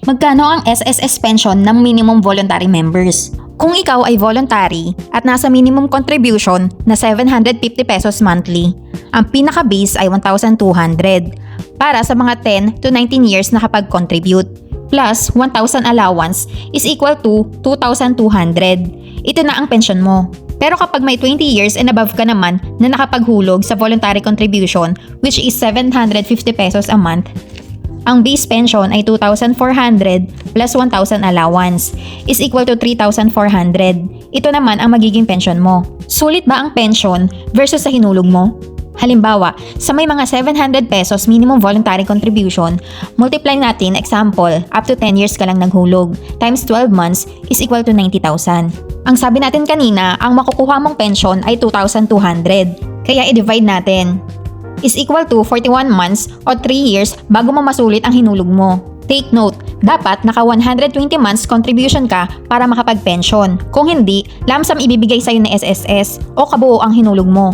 Magkano ang SSS pension ng minimum voluntary members? Kung ikaw ay voluntary at nasa minimum contribution na 750 pesos monthly, ang pinaka-base ay 1,200 para sa mga 10 to 19 years na kapag-contribute. Plus 1,000 allowance is equal to 2,200. Ito na ang pension mo. Pero kapag may 20 years and above ka naman na nakapaghulog sa voluntary contribution, which is 750 pesos a month, ang base pension ay 2,400 plus 1,000 allowance is equal to 3,400. Ito naman ang magiging pension mo. Sulit ba ang pension versus sa hinulog mo? Halimbawa, sa may mga 700 pesos minimum voluntary contribution, multiply natin, example, up to 10 years ka lang naghulog, times 12 months is equal to 90,000. Ang sabi natin kanina, ang makukuha mong pension ay 2,200. Kaya i-divide natin. Is equal to 41 months o 3 years bago mo masulit ang hinulog mo. Take note, dapat naka 120 months contribution ka para makapag-pension. Kung hindi, lump sum ibibigay sa'yo ng SSS o kabuo ang hinulog mo.